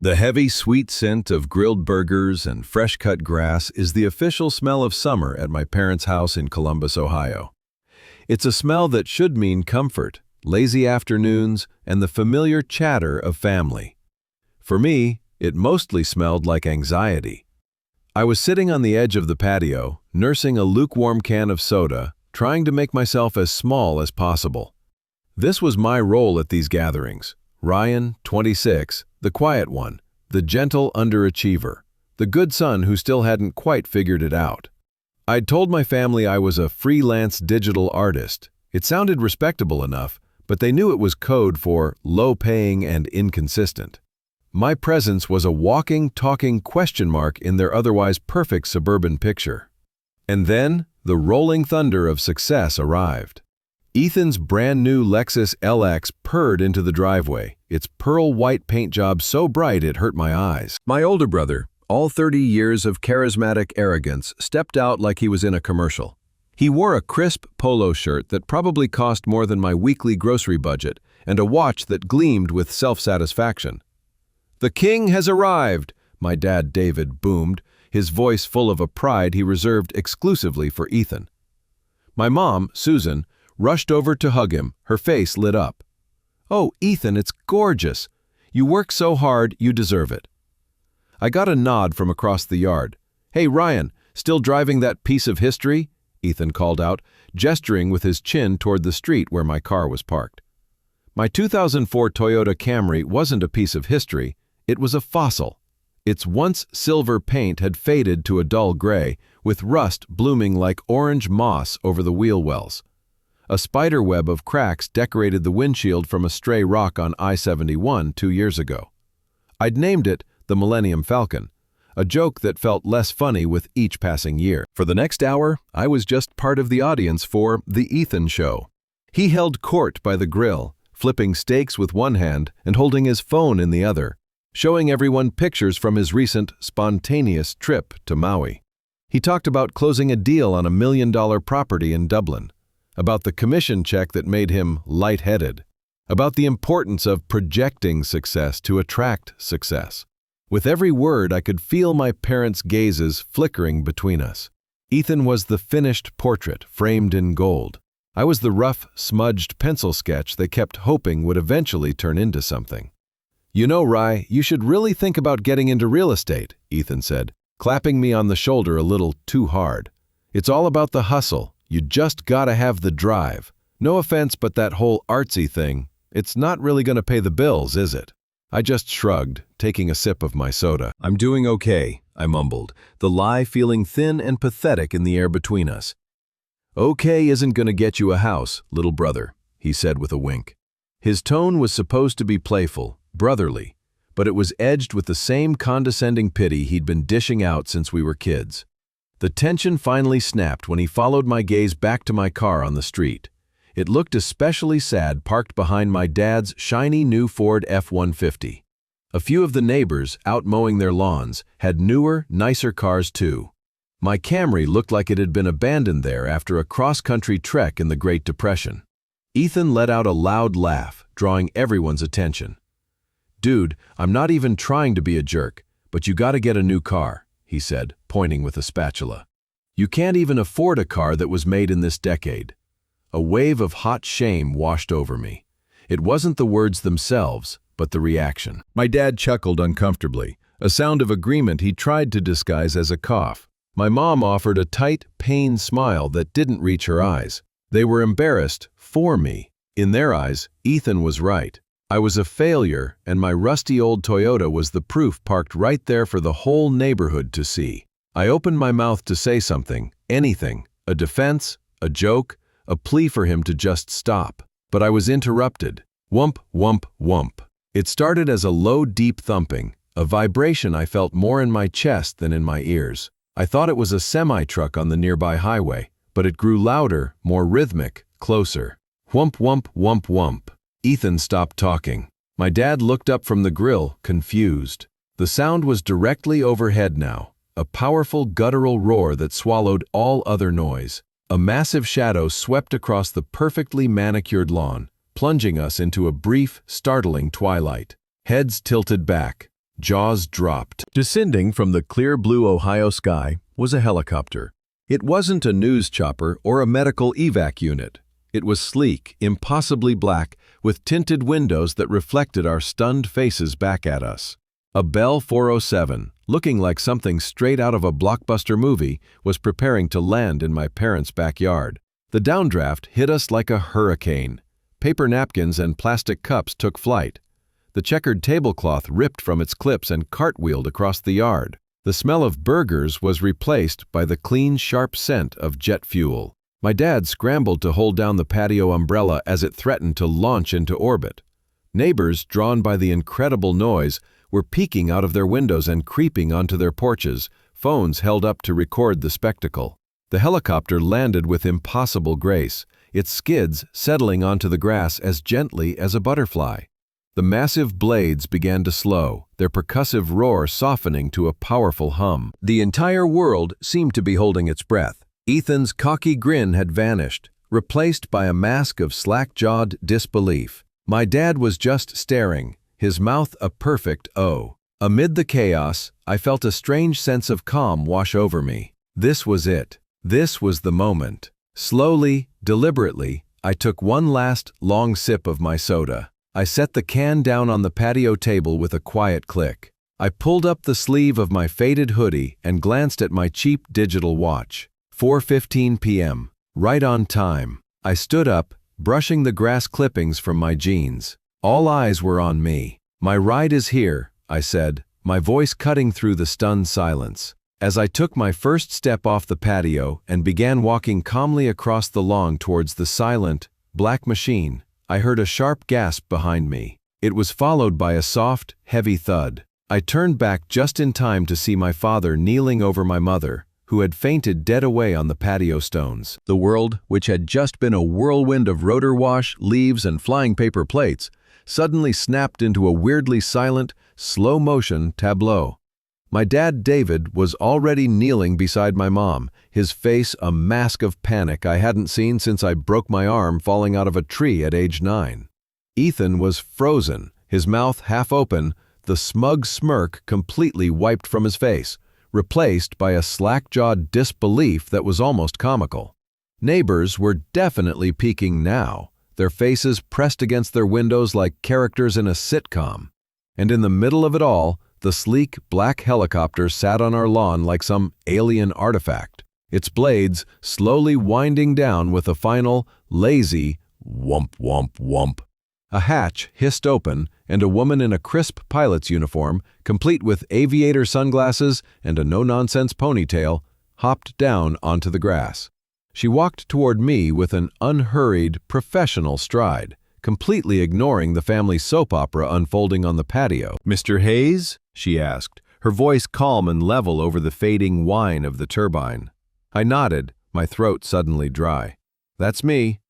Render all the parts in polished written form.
The heavy, sweet scent of grilled burgers and fresh-cut grass is the official smell of summer at my parents' house in Columbus, Ohio. It's a smell that should mean comfort, lazy afternoons, and the familiar chatter of family. For me, it mostly smelled like anxiety. I was sitting on the edge of the patio, nursing a lukewarm can of soda, trying to make myself as small as possible. This was my role at these gatherings. Ryan, 26, the quiet one, the gentle underachiever, the good son who still hadn't quite figured it out. I'd told my family I was a freelance digital artist. It sounded respectable enough, but they knew it was code for low-paying and inconsistent. My presence was a walking, talking question mark in their otherwise perfect suburban picture. And then, the rolling thunder of success arrived. Ethan's brand new Lexus LX purred into the driveway, its pearl white paint job so bright it hurt my eyes. My older brother, all 30 years of charismatic arrogance, stepped out like he was in a commercial. He wore a crisp polo shirt that probably cost more than my weekly grocery budget and a watch that gleamed with self-satisfaction. "The king has arrived," my dad David boomed, his voice full of a pride he reserved exclusively for Ethan. My mom, Susan, rushed over to hug him, her face lit up. "Oh, Ethan, it's gorgeous. You work so hard, you deserve it." I got a nod from across the yard. "Hey, Ryan, still driving that piece of history?" Ethan called out, gesturing with his chin toward the street where my car was parked. My 2004 Toyota Camry wasn't a piece of history, it was a fossil. Its once silver paint had faded to a dull gray, with rust blooming like orange moss over the wheel wells. A spider web of cracks decorated the windshield from a stray rock on I-71 2 years ago. I'd named it the Millennium Falcon, a joke that felt less funny with each passing year. For the next hour, I was just part of the audience for The Ethan Show. He held court by the grill, flipping steaks with one hand and holding his phone in the other, showing everyone pictures from his recent, spontaneous trip to Maui. He talked about closing a deal on $1 million property in Dublin, about the commission check that made him lightheaded, about the importance of projecting success to attract success. With every word, I could feel my parents' gazes flickering between us. Ethan was the finished portrait, framed in gold. I was the rough, smudged pencil sketch they kept hoping would eventually turn into something. "You know, Rye, you should really think about getting into real estate," Ethan said, clapping me on the shoulder a little too hard. "It's all about the hustle. You just gotta have the drive. No offense, but that whole artsy thing, it's not really gonna pay the bills, is it?" I just shrugged, taking a sip of my soda. "I'm doing okay," I mumbled, the lie feeling thin and pathetic in the air between us. "Okay isn't gonna get you a house, little brother," he said with a wink. His tone was supposed to be playful, brotherly, but it was edged with the same condescending pity he'd been dishing out since we were kids. The tension finally snapped when he followed my gaze back to my car on the street. It looked especially sad parked behind my dad's shiny new Ford F-150. A few of the neighbors, out mowing their lawns, had newer, nicer cars too. My Camry looked like it had been abandoned there after a cross-country trek in the Great Depression. Ethan let out a loud laugh, drawing everyone's attention. "Dude, I'm not even trying to be a jerk, but you gotta get a new car," he said, pointing with a spatula. "You can't even afford a car that was made in this decade." A wave of hot shame washed over me. It wasn't the words themselves, but the reaction. My dad chuckled uncomfortably, a sound of agreement he tried to disguise as a cough. My mom offered a tight, pained smile that didn't reach her eyes. They were embarrassed for me. In their eyes, Ethan was right. I was a failure, and my rusty old Toyota was the proof parked right there for the whole neighborhood to see. I opened my mouth to say something, anything, a defense, a joke, a plea for him to just stop. But I was interrupted. Whump, whump, whump. It started as a low, deep thumping, a vibration I felt more in my chest than in my ears. I thought it was a semi-truck on the nearby highway, but it grew louder, more rhythmic, closer. Whump, whump, whump, whump. Ethan stopped talking. My dad looked up from the grill, confused. The sound was directly overhead now, a powerful guttural roar that swallowed all other noise. A massive shadow swept across the perfectly manicured lawn, plunging us into a brief, startling twilight. Heads tilted back. Jaws dropped. Descending from the clear blue Ohio sky was a helicopter. It wasn't a news chopper or a medical evac unit. It was sleek, impossibly black, with tinted windows that reflected our stunned faces back at us. A Bell 407, looking like something straight out of a blockbuster movie, was preparing to land in my parents' backyard. The downdraft hit us like a hurricane. Paper napkins and plastic cups took flight. The checkered tablecloth ripped from its clips and cartwheeled across the yard. The smell of burgers was replaced by the clean, sharp scent of jet fuel. My dad scrambled to hold down the patio umbrella as it threatened to launch into orbit. Neighbors, drawn by the incredible noise, were peeking out of their windows and creeping onto their porches, phones held up to record the spectacle. The helicopter landed with impossible grace, its skids settling onto the grass as gently as a butterfly. The massive blades began to slow, their percussive roar softening to a powerful hum. The entire world seemed to be holding its breath. Ethan's cocky grin had vanished, replaced by a mask of slack-jawed disbelief. My dad was just staring, his mouth a perfect O. Amid the chaos, I felt a strange sense of calm wash over me. This was it. This was the moment. Slowly, deliberately, I took one last, long sip of my soda. I set the can down on the patio table with a quiet click. I pulled up the sleeve of my faded hoodie and glanced at my cheap digital watch. 4:15 p.m. Right on time. I stood up, brushing the grass clippings from my jeans. All eyes were on me. "My ride is here," I said, my voice cutting through the stunned silence. As I took my first step off the patio and began walking calmly across the lawn towards the silent, black machine, I heard a sharp gasp behind me. It was followed by a soft, heavy thud. I turned back just in time to see my father kneeling over my mother, who had fainted dead away on the patio stones. The world, which had just been a whirlwind of rotor wash, leaves, and flying paper plates, suddenly snapped into a weirdly silent, slow-motion tableau. My dad, David, was already kneeling beside my mom, his face a mask of panic I hadn't seen since I broke my arm falling out of a tree at age 9. Ethan was frozen, his mouth half open, the smug smirk completely wiped from his face, replaced by a slack-jawed disbelief that was almost comical. Neighbors were definitely peeking now, their faces pressed against their windows like characters in a sitcom. And in the middle of it all, the sleek, black helicopter sat on our lawn like some alien artifact, its blades slowly winding down with a final, lazy whump, whump, whump. A hatch hissed open, and a woman in a crisp pilot's uniform, complete with aviator sunglasses and a no-nonsense ponytail, hopped down onto the grass. She walked toward me with an unhurried, professional stride, completely ignoring the family soap opera unfolding on the patio. "Mr. Hayes?" she asked, her voice calm and level over the fading whine of the turbine. I nodded, my throat suddenly dry. "That's me."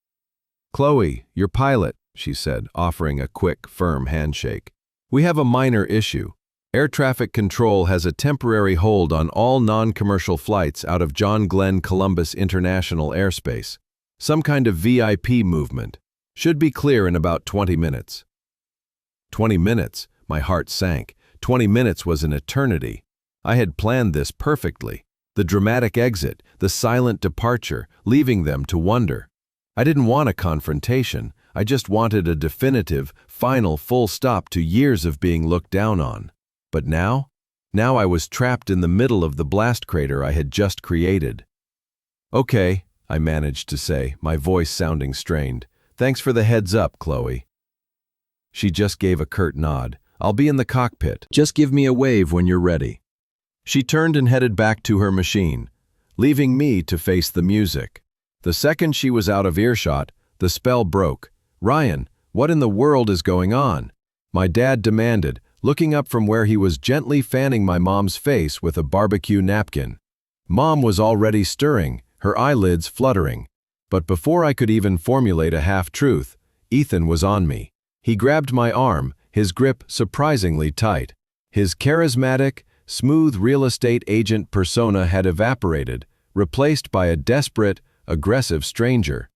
"Chloe, your pilot," she said, offering a quick, firm handshake. "We have a minor issue. Air traffic control has a temporary hold on all non-commercial flights out of John Glenn Columbus International Airspace. Some kind of VIP movement. Should be clear in about 20 minutes. 20 minutes, my heart sank. 20 minutes was an eternity. I had planned this perfectly. The dramatic exit, the silent departure, leaving them to wonder. I didn't want a confrontation. I just wanted a definitive, final full stop to years of being looked down on. But now I was trapped in the middle of the blast crater I had just created. "Okay," I managed to say, my voice sounding strained. "Thanks for the heads up, Chloe." She just gave a curt nod. "I'll be in the cockpit. Just give me a wave when you're ready." She turned and headed back to her machine, leaving me to face the music. The second she was out of earshot, the spell broke. "Ryan, what in the world is going on?" My dad demanded, looking up from where he was gently fanning my mom's face with a barbecue napkin. Mom was already stirring, her eyelids fluttering. But before I could even formulate a half-truth, Ethan was on me. He grabbed my arm, his grip surprisingly tight. His charismatic, smooth real estate agent persona had evaporated, replaced by a desperate, aggressive stranger.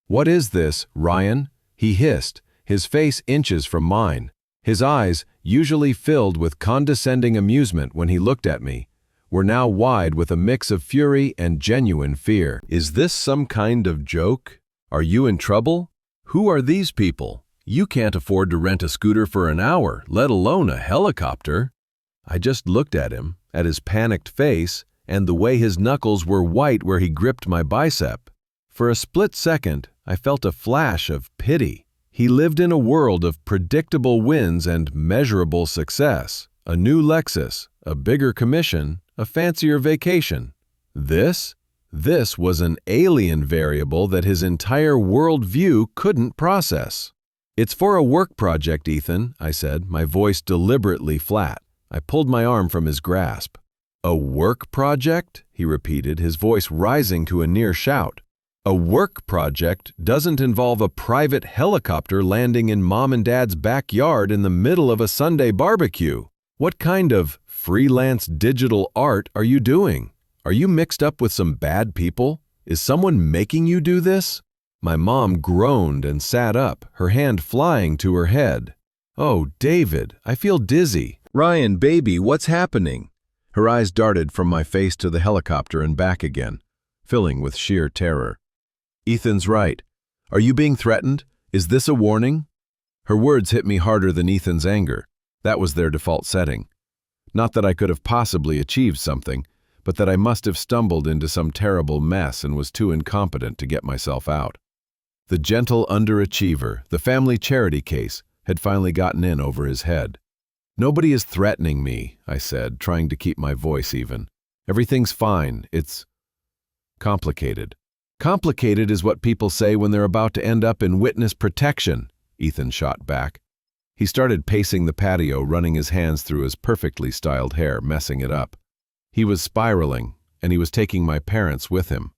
"What is this, Ryan?" he hissed, his face inches from mine. His eyes, usually filled with condescending amusement when he looked at me, were now wide with a mix of fury and genuine fear. "Is this some kind of joke? Are you in trouble? Who are these people? You can't afford to rent a scooter for an hour, let alone a helicopter." I just looked at him, at his panicked face, and the way his knuckles were white where he gripped my bicep. For a split second, I felt a flash of pity. He lived in a world of predictable wins and measurable success. A new Lexus, a bigger commission, a fancier vacation. This was an alien variable that his entire worldview couldn't process. "It's for a work project, Ethan," I said, my voice deliberately flat. I pulled my arm from his grasp. "A work project?" he repeated, his voice rising to a near shout. "A work project doesn't involve a private helicopter landing in Mom and Dad's backyard in the middle of a Sunday barbecue. What kind of freelance digital art are you doing? Are you mixed up with some bad people? Is someone making you do this?" My mom groaned and sat up, her hand flying to her head. "Oh, David, I feel dizzy." "Ryan, baby, what's happening?" Her eyes darted from my face to the helicopter and back again, filling with sheer terror. "Ethan's right. Are you being threatened? Is this a warning?" Her words hit me harder than Ethan's anger. That was their default setting. Not that I could have possibly achieved something, but that I must have stumbled into some terrible mess and was too incompetent to get myself out. The gentle underachiever, the family charity case, had finally gotten in over his head. "Nobody is threatening me," I said, trying to keep my voice even. "Everything's fine. It's complicated." "Complicated is what people say when they're about to end up in witness protection," Ethan shot back. He started pacing the patio, running his hands through his perfectly styled hair, messing it up. He was spiraling, and he was taking my parents with him.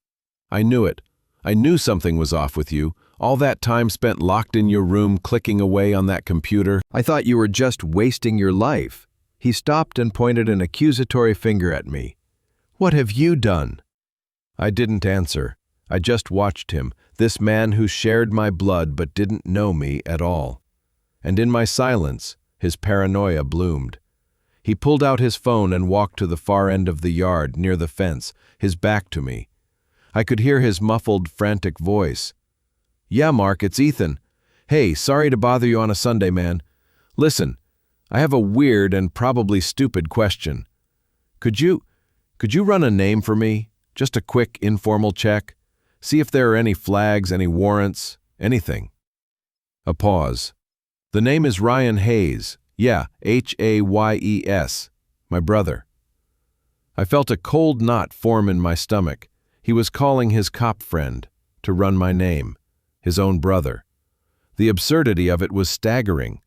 "I knew it. I knew something was off with you. All that time spent locked in your room clicking away on that computer. I thought you were just wasting your life." He stopped and pointed an accusatory finger at me. "What have you done?" I didn't answer. I just watched him, this man who shared my blood but didn't know me at all. And in my silence, his paranoia bloomed. He pulled out his phone and walked to the far end of the yard, near the fence, his back to me. I could hear his muffled, frantic voice. "Yeah, Mark, it's Ethan. Hey, sorry to bother you on a Sunday, man. Listen, I have a weird and probably stupid question. Could you run a name for me? Just a quick, informal check? See if there are any flags, any warrants, anything." A pause. "The name is Ryan Hayes. Yeah, Hayes. My brother." I felt a cold knot form in my stomach. He was calling his cop friend to run my name, his own brother. The absurdity of it was staggering.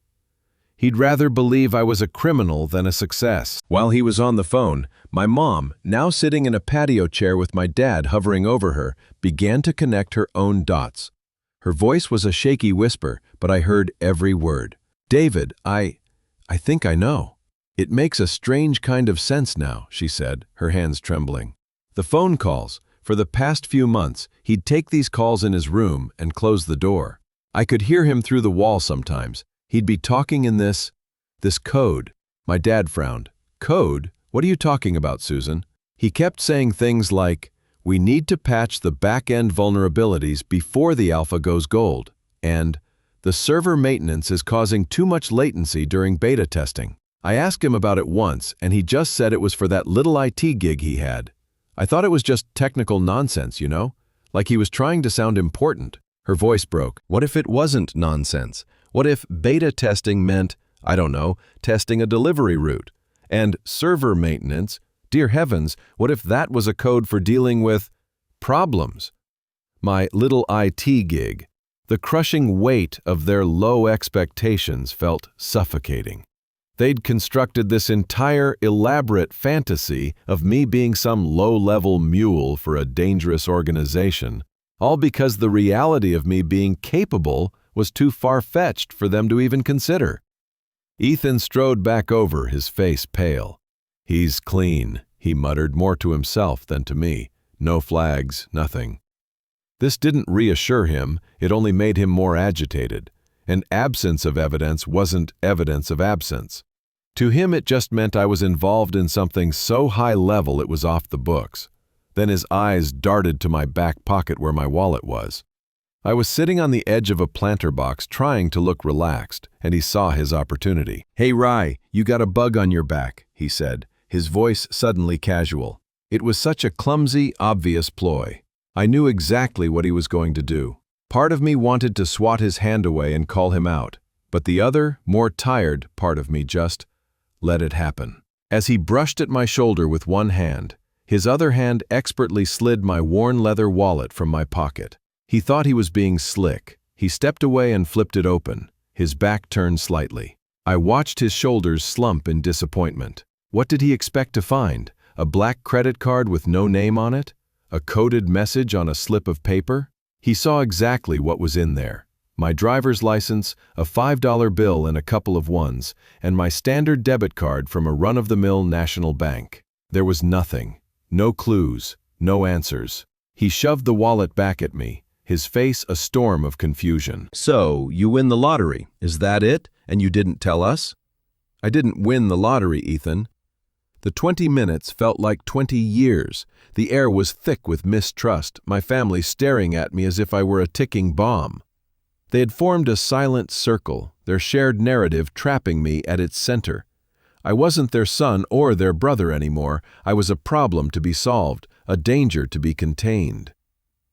He'd rather believe I was a criminal than a success. While he was on the phone, my mom, now sitting in a patio chair with my dad hovering over her, began to connect her own dots. Her voice was a shaky whisper, but I heard every word. "David, I think I know. It makes a strange kind of sense now," she said, her hands trembling. "The phone calls. For the past few months, he'd take these calls in his room and close the door. I could hear him through the wall sometimes. He'd be talking in this code." My dad frowned. "Code? What are you talking about, Susan?" He kept saying things like, "We need to patch the back-end vulnerabilities before the alpha goes gold," and "The server maintenance is causing too much latency during beta testing." I asked him about it once, and he just said it was for that little IT gig he had. I thought it was just technical nonsense, you know? Like he was trying to sound important. Her voice broke. What if it wasn't nonsense? What if beta testing meant, I don't know, testing a delivery route? And server maintenance, dear heavens, what if that was a code for dealing with problems? My little IT gig. The crushing weight of their low expectations felt suffocating. They'd constructed this entire elaborate fantasy of me being some low-level mule for a dangerous organization, all because the reality of me being capable was too far-fetched for them to even consider. Ethan strode back over, his face pale. "He's clean," he muttered, more to himself than to me. "No flags, nothing." This didn't reassure him, it only made him more agitated. and absence of evidence wasn't evidence of absence. To him it just meant I was involved in something so high level it was off the books. Then his eyes darted to my back pocket where my wallet was. I was sitting on the edge of a planter box trying to look relaxed, and he saw his opportunity. "Hey Rye, you got a bug on your back," he said, his voice suddenly casual. It was such a clumsy, obvious ploy. I knew exactly what he was going to do. Part of me wanted to swat his hand away and call him out, but the other, more tired part of me just let it happen. As he brushed at my shoulder with one hand, his other hand expertly slid my worn leather wallet from my pocket. He thought he was being slick. He stepped away and flipped it open, his back turned slightly. I watched his shoulders slump in disappointment. What did he expect to find? A black credit card with no name on it? A coded message on a slip of paper? He saw exactly what was in there. My driver's license, a $5 bill and a couple of ones, and my standard debit card from a run-of-the-mill national bank. There was nothing. No clues. No answers. He shoved the wallet back at me, his face a storm of confusion. "So, you win the lottery, is that it? And you didn't tell us?" "I didn't win the lottery, Ethan." The 20 minutes felt like 20 years. The air was thick with mistrust, my family staring at me as if I were a ticking bomb. They had formed a silent circle, their shared narrative trapping me at its center. I wasn't their son or their brother anymore. I was a problem to be solved, a danger to be contained.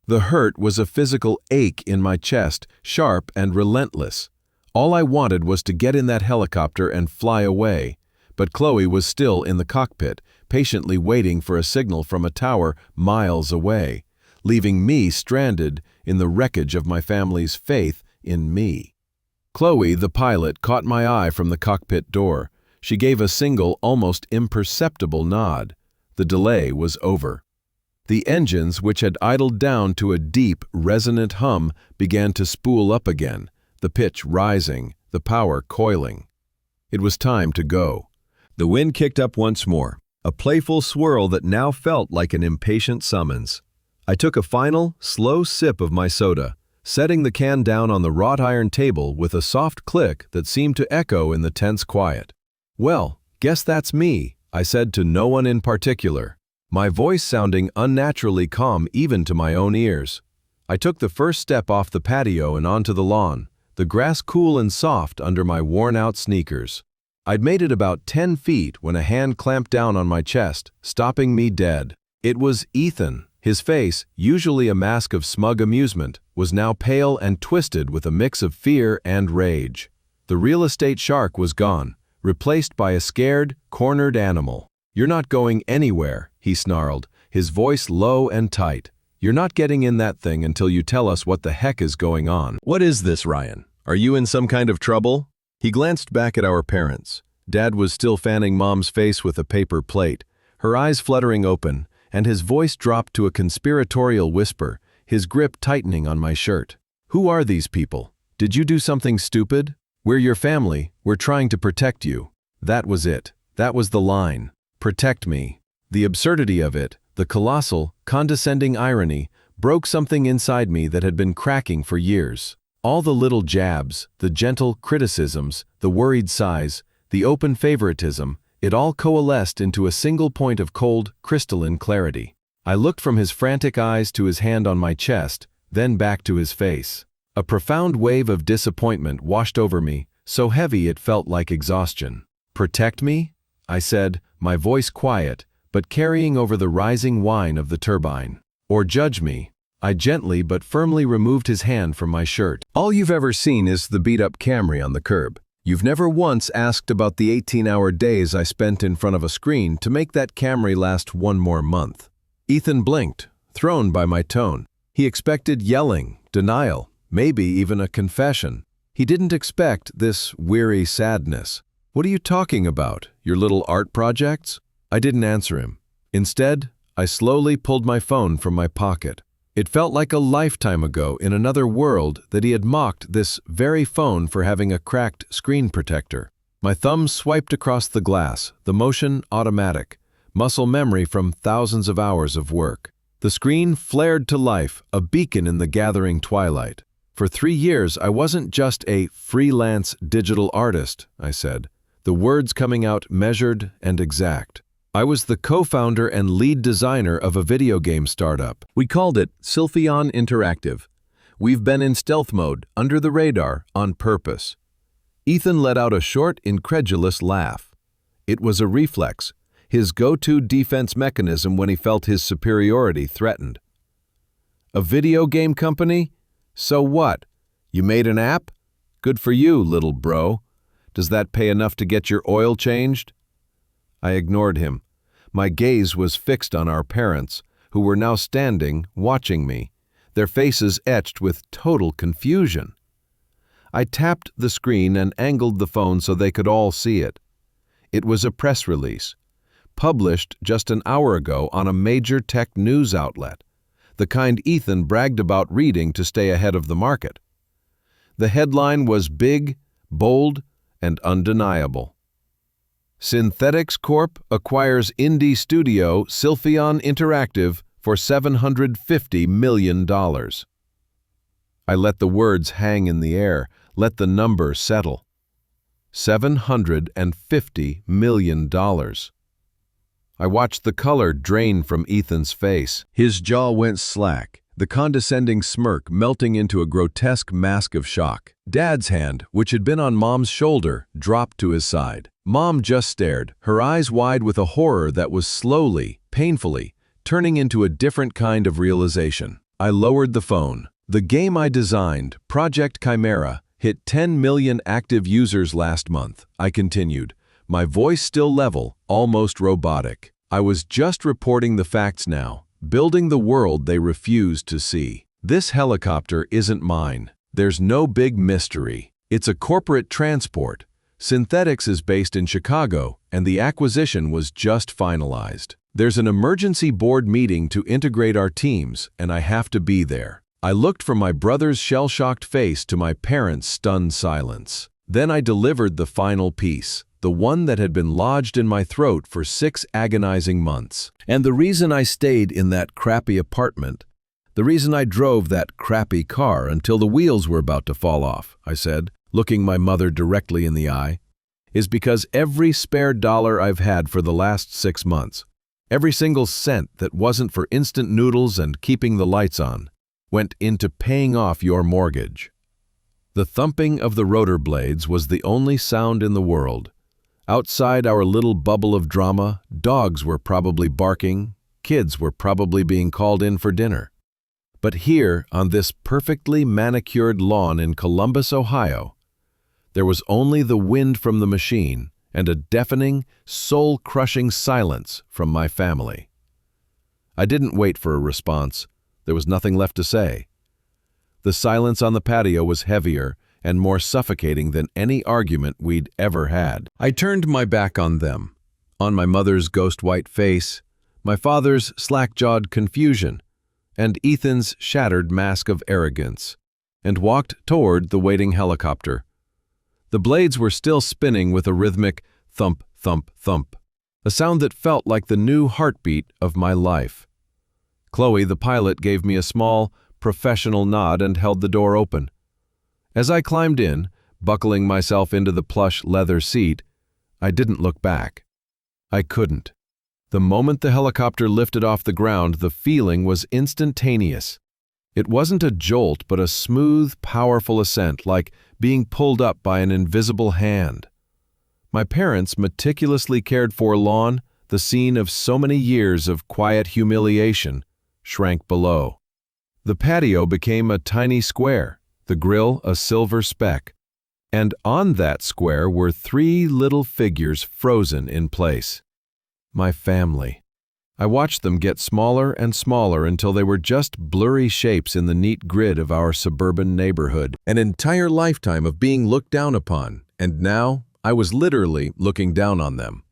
The hurt was a physical ache in my chest, sharp and relentless. All I wanted was to get in that helicopter and fly away. But Chloe was still in the cockpit, patiently waiting for a signal from a tower miles away, leaving me stranded in the wreckage of my family's faith in me. Chloe, the pilot, caught my eye from the cockpit door. She gave a single, almost imperceptible nod. The delay was over. The engines, which had idled down to a deep, resonant hum, began to spool up again, the pitch rising, the power coiling. It was time to go. The wind kicked up once more, a playful swirl that now felt like an impatient summons. I took a final, slow sip of my soda, setting the can down on the wrought iron table with a soft click that seemed to echo in the tense quiet. "Well, guess that's me," I said to no one in particular, my voice sounding unnaturally calm even to my own ears. I took the first step off the patio and onto the lawn, the grass cool and soft under my worn-out sneakers. I'd made it about 10 feet when a hand clamped down on my chest, stopping me dead. It was Ethan. His face, usually a mask of smug amusement, was now pale and twisted with a mix of fear and rage. The real estate shark was gone, replaced by a scared, cornered animal. "You're not going anywhere," he snarled, his voice low and tight. "You're not getting in that thing until you tell us what the heck is going on." "What is this, Ryan? Are you in some kind of trouble?" He glanced back at our parents. Dad was still fanning Mom's face with a paper plate, her eyes fluttering open, and his voice dropped to a conspiratorial whisper, his grip tightening on my shirt. "Who are these people? Did you do something stupid? We're your family. We're trying to protect you." That was it. That was the line. Protect me. The absurdity of it, the colossal, condescending irony, broke something inside me that had been cracking for years. All the little jabs, the gentle criticisms, the worried sighs, the open favoritism, it all coalesced into a single point of cold, crystalline clarity. I looked from his frantic eyes to his hand on my chest, then back to his face. A profound wave of disappointment washed over me, so heavy it felt like exhaustion. "Protect me?" I said, my voice quiet, but carrying over the rising whine of the turbine. "Or judge me?" I gently but firmly removed his hand from my shirt. "All you've ever seen is the beat-up Camry on the curb. You've never once asked about the 18-hour days I spent in front of a screen to make that Camry last one more month." Ethan blinked, thrown by my tone. He expected yelling, denial, maybe even a confession. He didn't expect this weary sadness. "What are you talking about? Your little art projects?" I didn't answer him. Instead, I slowly pulled my phone from my pocket. It felt like a lifetime ago in another world that he had mocked this very phone for having a cracked screen protector. My thumb swiped across the glass, the motion automatic, muscle memory from thousands of hours of work. The screen flared to life, a beacon in the gathering twilight. For 3 years, I wasn't just a freelance digital artist, I said, the words coming out measured and exact. I was the co-founder and lead designer of a video game startup. We called it Sylphion Interactive. We've been in stealth mode, under the radar, on purpose. Ethan let out a short, incredulous laugh. It was a reflex, his go-to defense mechanism when he felt his superiority threatened. A video game company? So what? You made an app? Good for you, little bro. Does that pay enough to get your oil changed? I ignored him. My gaze was fixed on our parents, who were now standing, watching me, their faces etched with total confusion. I tapped the screen and angled the phone so they could all see it. It was a press release, published just an hour ago on a major tech news outlet, the kind Ethan bragged about reading to stay ahead of the market. The headline was big, bold, and undeniable. Synthetics Corp acquires indie studio Sylphion Interactive for $750 million. I let the words hang in the air, let the number settle. $750 million. I watched the color drain from Ethan's face. His jaw went slack, the condescending smirk melting into a grotesque mask of shock. Dad's hand, which had been on Mom's shoulder, dropped to his side. Mom just stared, her eyes wide with a horror that was slowly, painfully, turning into a different kind of realization. I lowered the phone. The game I designed, Project Chimera, hit 10 million active users last month, I continued, my voice still level, almost robotic. I was just reporting the facts now, building the world they refused to see. This helicopter isn't mine. There's no big mystery. It's a corporate transport. Synthetics is based in Chicago, and the acquisition was just finalized. There's an emergency board meeting to integrate our teams, and I have to be there. I looked from my brother's shell-shocked face to my parents' stunned silence. Then I delivered the final piece, the one that had been lodged in my throat for 6 agonizing months. And the reason I stayed in that crappy apartment, the reason I drove that crappy car until the wheels were about to fall off, I said, looking my mother directly in the eye, is because every spare dollar I've had for the last 6 months, every single cent that wasn't for instant noodles and keeping the lights on, went into paying off your mortgage. The thumping of the rotor blades was the only sound in the world. Outside our little bubble of drama, dogs were probably barking, kids were probably being called in for dinner. But here, on this perfectly manicured lawn in Columbus, Ohio, there was only the wind from the machine and a deafening, soul-crushing silence from my family. I didn't wait for a response. There was nothing left to say. The silence on the patio was heavier and more suffocating than any argument we'd ever had. I turned my back on them, on my mother's ghost-white face, my father's slack-jawed confusion, and Ethan's shattered mask of arrogance, and walked toward the waiting helicopter. The blades were still spinning with a rhythmic thump, thump, thump, a sound that felt like the new heartbeat of my life. Chloe, the pilot, gave me a small, professional nod and held the door open. As I climbed in, buckling myself into the plush leather seat, I didn't look back. I couldn't. The moment the helicopter lifted off the ground, the feeling was instantaneous. It wasn't a jolt, but a smooth, powerful ascent, like being pulled up by an invisible hand. My parents' meticulously cared-for lawn, the scene of so many years of quiet humiliation, shrank below. The patio became a tiny square, the grill a silver speck, and on that square were 3 little figures frozen in place. My family. I watched them get smaller and smaller until they were just blurry shapes in the neat grid of our suburban neighborhood, an entire lifetime of being looked down upon, and now I was literally looking down on them.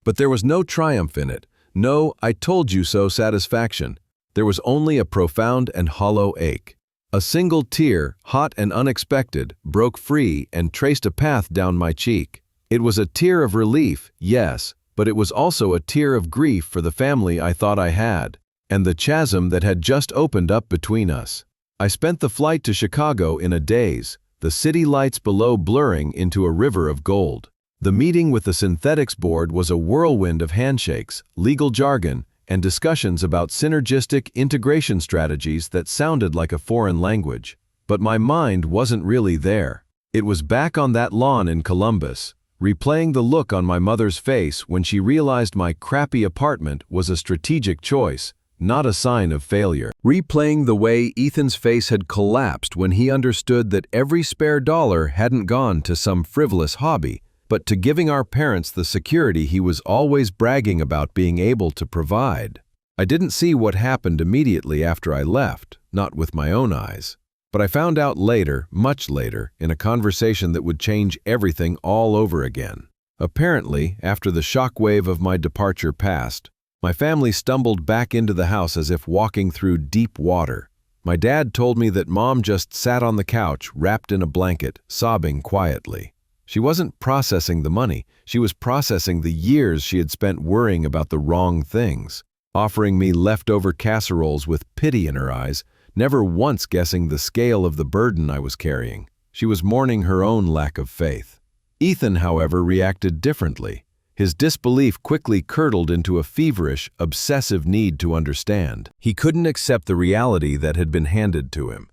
But there was no triumph in it, no "I told you so" satisfaction. There was only a profound and hollow ache. A single tear, hot and unexpected, broke free and traced a path down my cheek. It was a tear of relief, yes, but it was also a tear of grief for the family I thought I had, and the chasm that had just opened up between us. I spent the flight to Chicago in a daze, the city lights below blurring into a river of gold. The meeting with the synthetics board was a whirlwind of handshakes, legal jargon, and discussions about synergistic integration strategies that sounded like a foreign language. But my mind wasn't really there. It was back on that lawn in Columbus, replaying the look on my mother's face when she realized my crappy apartment was a strategic choice, not a sign of failure. Replaying the way Ethan's face had collapsed when he understood that every spare dollar hadn't gone to some frivolous hobby, but to giving our parents the security he was always bragging about being able to provide. I didn't see what happened immediately after I left, not with my own eyes. But I found out later, much later, in a conversation that would change everything all over again. Apparently, after the shockwave of my departure passed, my family stumbled back into the house as if walking through deep water. My dad told me that Mom just sat on the couch, wrapped in a blanket, sobbing quietly. She wasn't processing the money, she was processing the years she had spent worrying about the wrong things, offering me leftover casseroles with pity in her eyes, never once guessing the scale of the burden I was carrying. She was mourning her own lack of faith. Ethan, however, reacted differently. His disbelief quickly curdled into a feverish, obsessive need to understand. He couldn't accept the reality that had been handed to him.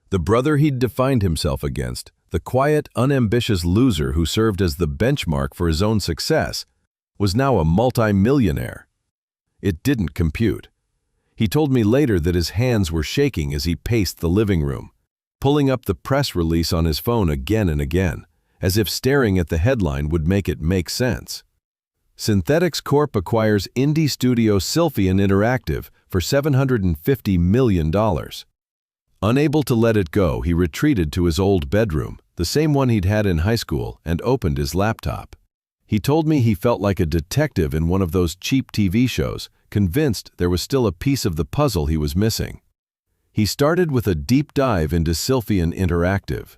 The brother he'd defined himself against, the quiet, unambitious loser who served as the benchmark for his own success, was now a multi-millionaire. It didn't compute. He told me later that his hands were shaking as he paced the living room, pulling up the press release on his phone again and again, as if staring at the headline would make it make sense. Synthetics Corp acquires indie studio Sylphian Interactive for $750 million. Unable to let it go, he retreated to his old bedroom, the same one he'd had in high school, and opened his laptop. He told me he felt like a detective in one of those cheap TV shows, convinced there was still a piece of the puzzle he was missing. He started with a deep dive into Sylphian Interactive.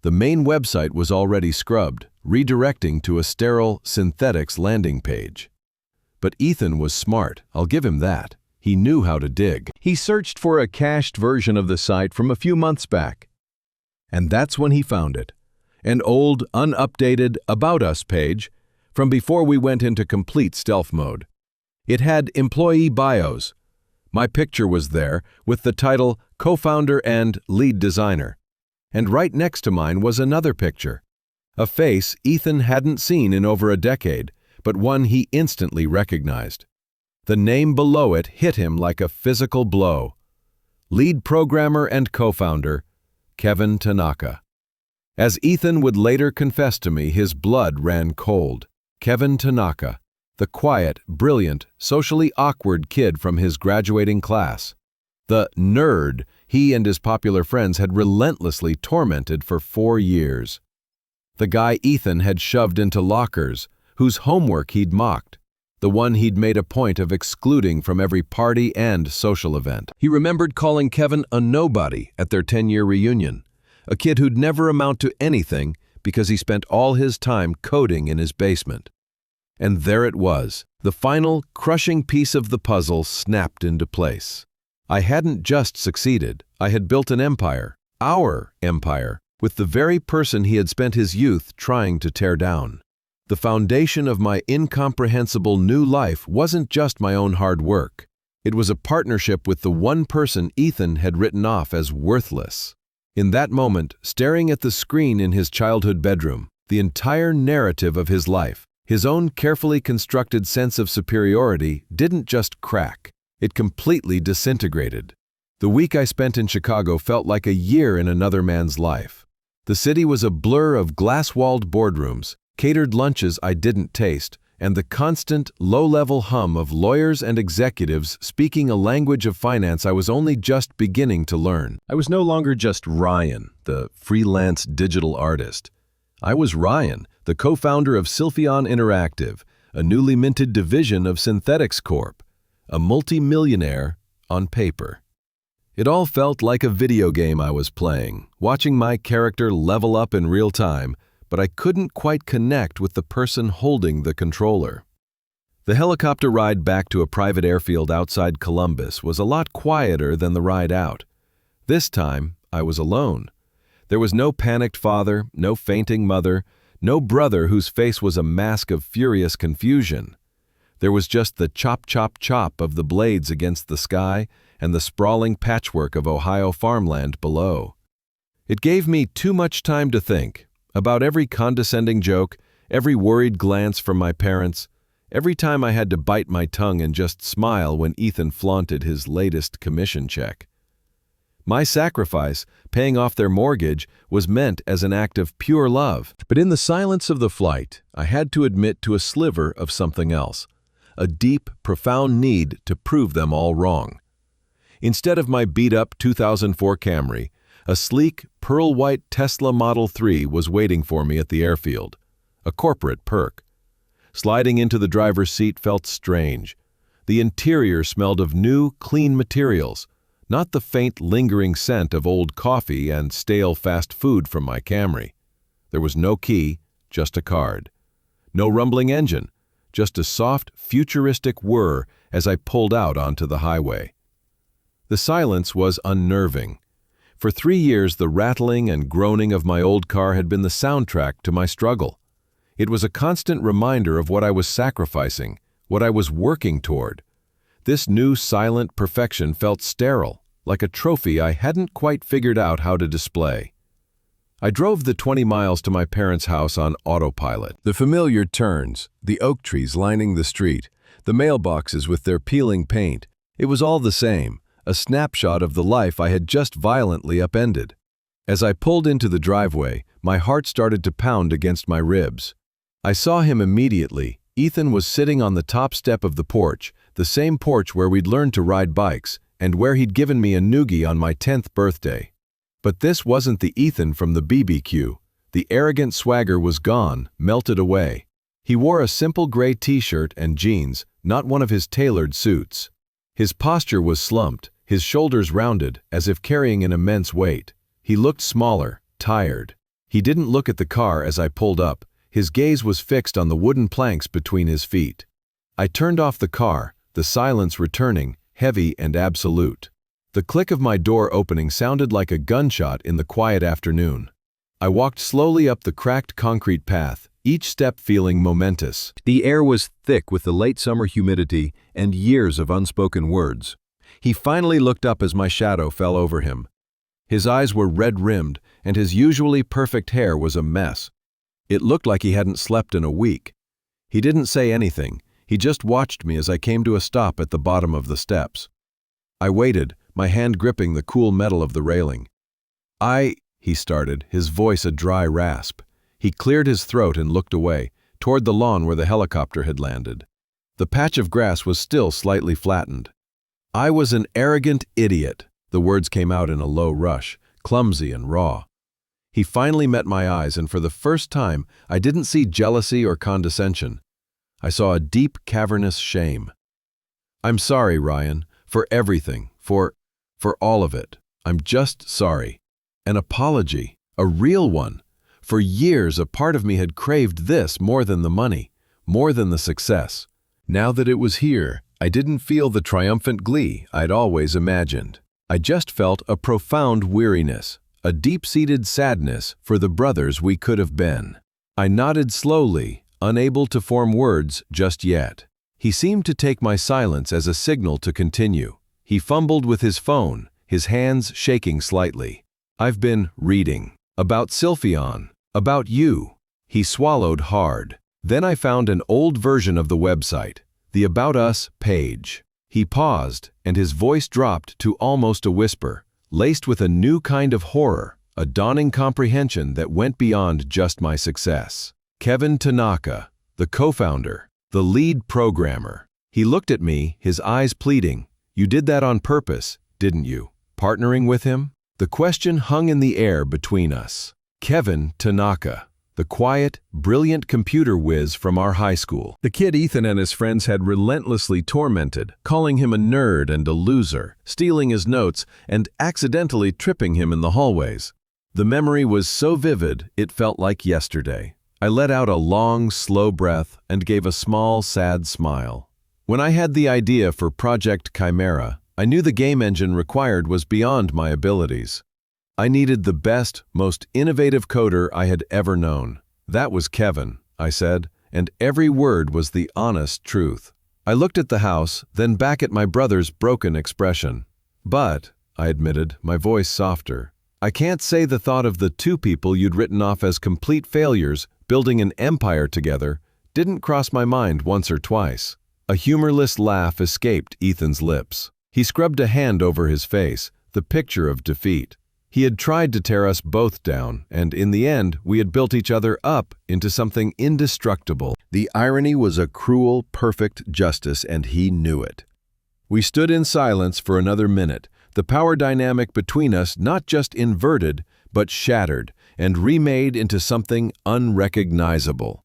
The main website was already scrubbed, redirecting to a sterile synthetics landing page. But Ethan was smart, I'll give him that. He knew how to dig. He searched for a cached version of the site from a few months back. And that's when he found it. An old, unupdated About Us page from before we went into complete stealth mode. It had employee bios. My picture was there with the title Co-founder and Lead Designer. And right next to mine was another picture. A face Ethan hadn't seen in over a decade, but one he instantly recognized. The name below it hit him like a physical blow. Lead programmer and co-founder, Kevin Tanaka. As Ethan would later confess to me, his blood ran cold. Kevin Tanaka, the quiet, brilliant, socially awkward kid from his graduating class. The nerd he and his popular friends had relentlessly tormented for 4 years. The guy Ethan had shoved into lockers, whose homework he'd mocked. The one he'd made a point of excluding from every party and social event. He remembered calling Kevin a nobody at their 10-year reunion, a kid who'd never amount to anything because he spent all his time coding in his basement. And there it was, the final, crushing piece of the puzzle snapped into place. I hadn't just succeeded, I had built an empire, our empire, with the very person he had spent his youth trying to tear down. The foundation of my incomprehensible new life wasn't just my own hard work. It was a partnership with the one person Ethan had written off as worthless. In that moment, staring at the screen in his childhood bedroom, the entire narrative of his life, his own carefully constructed sense of superiority, didn't just crack. It completely disintegrated. The week I spent in Chicago felt like a year in another man's life. The city was a blur of glass-walled boardrooms, catered lunches I didn't taste, and the constant, low-level hum of lawyers and executives speaking a language of finance I was only just beginning to learn. I was no longer just Ryan, the freelance digital artist. I was Ryan, the co-founder of Sylphian Interactive, a newly minted division of Synthetics Corp., a multi-millionaire on paper. It all felt like a video game I was playing, watching my character level up in real time, but I couldn't quite connect with the person holding the controller. The helicopter ride back to a private airfield outside Columbus was a lot quieter than the ride out. This time, I was alone. There was no panicked father, no fainting mother, no brother whose face was a mask of furious confusion. There was just the chop, chop, chop of the blades against the sky and the sprawling patchwork of Ohio farmland below. It gave me too much time to think about every condescending joke, every worried glance from my parents, every time I had to bite my tongue and just smile when Ethan flaunted his latest commission check. My sacrifice, paying off their mortgage, was meant as an act of pure love. But in the silence of the flight, I had to admit to a sliver of something else, a deep, profound need to prove them all wrong. Instead of my beat-up 2004 Camry, a sleek, pearl-white Tesla Model 3 was waiting for me at the airfield, a corporate perk. Sliding into the driver's seat felt strange. The interior smelled of new, clean materials, not the faint, lingering scent of old coffee and stale fast food from my Camry. There was no key, just a card. No rumbling engine, just a soft, futuristic whir as I pulled out onto the highway. The silence was unnerving. For 3 years, the rattling and groaning of my old car had been the soundtrack to my struggle. It was a constant reminder of what I was sacrificing, what I was working toward. This new silent perfection felt sterile, like a trophy I hadn't quite figured out how to display. I drove the 20 miles to my parents' house on autopilot. The familiar turns, the oak trees lining the street, the mailboxes with their peeling paint. It was all the same, a snapshot of the life I had just violently upended. As I pulled into the driveway, my heart started to pound against my ribs. I saw him immediately. Ethan was sitting on the top step of the porch, the same porch where we'd learned to ride bikes, and where he'd given me a noogie on my 10th birthday. But this wasn't the Ethan from the BBQ. The arrogant swagger was gone, melted away. He wore a simple gray t-shirt and jeans, not one of his tailored suits. His posture was slumped, his shoulders rounded, as if carrying an immense weight. He looked smaller, tired. He didn't look at the car as I pulled up. His gaze was fixed on the wooden planks between his feet. I turned off the car, the silence returning, heavy and absolute. The click of my door opening sounded like a gunshot in the quiet afternoon. I walked slowly up the cracked concrete path, each step feeling momentous. The air was thick with the late summer humidity and years of unspoken words. He finally looked up as my shadow fell over him. His eyes were red-rimmed, and his usually perfect hair was a mess. It looked like he hadn't slept in a week. He didn't say anything. He just watched me as I came to a stop at the bottom of the steps. I waited, my hand gripping the cool metal of the railing. He started, his voice a dry rasp. He cleared his throat and looked away, toward the lawn where the helicopter had landed. The patch of grass was still slightly flattened. I was an arrogant idiot. The words came out in a low rush, clumsy and raw. He finally met my eyes, and for the first time, I didn't see jealousy or condescension. I saw a deep, cavernous shame. I'm sorry, Ryan, for everything, for all of it. I'm just sorry. An apology, a real one. For years, a part of me had craved this more than the money, more than the success. Now that it was here, I didn't feel the triumphant glee I'd always imagined. I just felt a profound weariness, a deep-seated sadness for the brothers we could have been. I nodded slowly, unable to form words just yet. He seemed to take my silence as a signal to continue. He fumbled with his phone, his hands shaking slightly. I've been reading. About Sylphion. About you. He swallowed hard. Then I found an old version of the website, the About Us page. He paused, and his voice dropped to almost a whisper, laced with a new kind of horror, a dawning comprehension that went beyond just my success. Kevin Tanaka, the co-founder, the lead programmer. He looked at me, his eyes pleading. You did that on purpose, didn't you? Partnering with him? The question hung in the air between us. Kevin Tanaka, the quiet, brilliant computer whiz from our high school. The kid Ethan and his friends had relentlessly tormented, calling him a nerd and a loser, stealing his notes, and accidentally tripping him in the hallways. The memory was so vivid, it felt like yesterday. I let out a long, slow breath and gave a small, sad smile. When I had the idea for Project Chimera, I knew the game engine required was beyond my abilities. I needed the best, most innovative coder I had ever known. That was Kevin, I said, and every word was the honest truth. I looked at the house, then back at my brother's broken expression. But, I admitted, my voice softer, I can't say the thought of the two people you'd written off as complete failures, building an empire together, didn't cross my mind once or twice. A humorless laugh escaped Ethan's lips. He scrubbed a hand over his face, the picture of defeat. He had tried to tear us both down, and in the end, we had built each other up into something indestructible. The irony was a cruel, perfect justice, and he knew it. We stood in silence for another minute, the power dynamic between us not just inverted, but shattered and remade into something unrecognizable.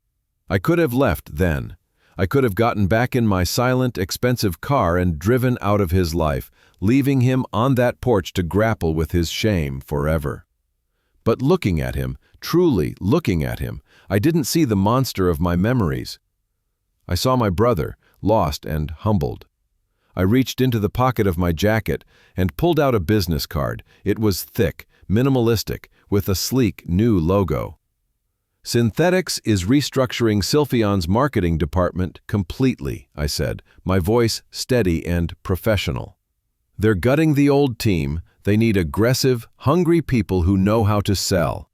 I could have left then. I could have gotten back in my silent, expensive car and driven out of his life, leaving him on that porch to grapple with his shame forever. But looking at him, truly looking at him, I didn't see the monster of my memories. I saw my brother, lost and humbled. I reached into the pocket of my jacket and pulled out a business card. It was thick, minimalistic, with a sleek new logo. Synthetics is restructuring Sylphion's marketing department completely, I said, my voice steady and professional. They're gutting the old team. They need aggressive, hungry people who know how to sell.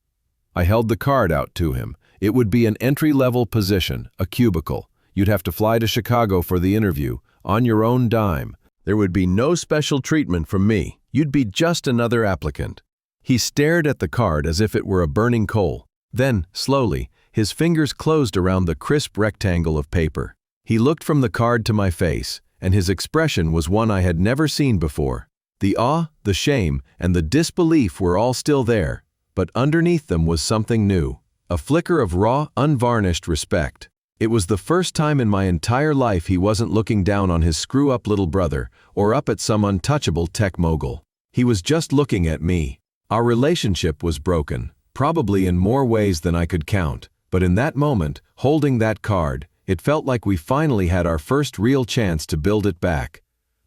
I held the card out to him. It would be an entry-level position, a cubicle. You'd have to fly to Chicago for the interview, on your own dime. There would be no special treatment from me. You'd be just another applicant. He stared at the card as if it were a burning coal. Then, slowly, his fingers closed around the crisp rectangle of paper. He looked from the card to my face, and his expression was one I had never seen before. The awe, the shame, and the disbelief were all still there, but underneath them was something new, a flicker of raw, unvarnished respect. It was the first time in my entire life he wasn't looking down on his screw-up little brother or up at some untouchable tech mogul. He was just looking at me. Our relationship was broken, probably in more ways than I could count, but in that moment, holding that card, it felt like we finally had our first real chance to build it back.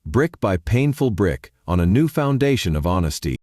Brick by painful brick, on a new foundation of honesty.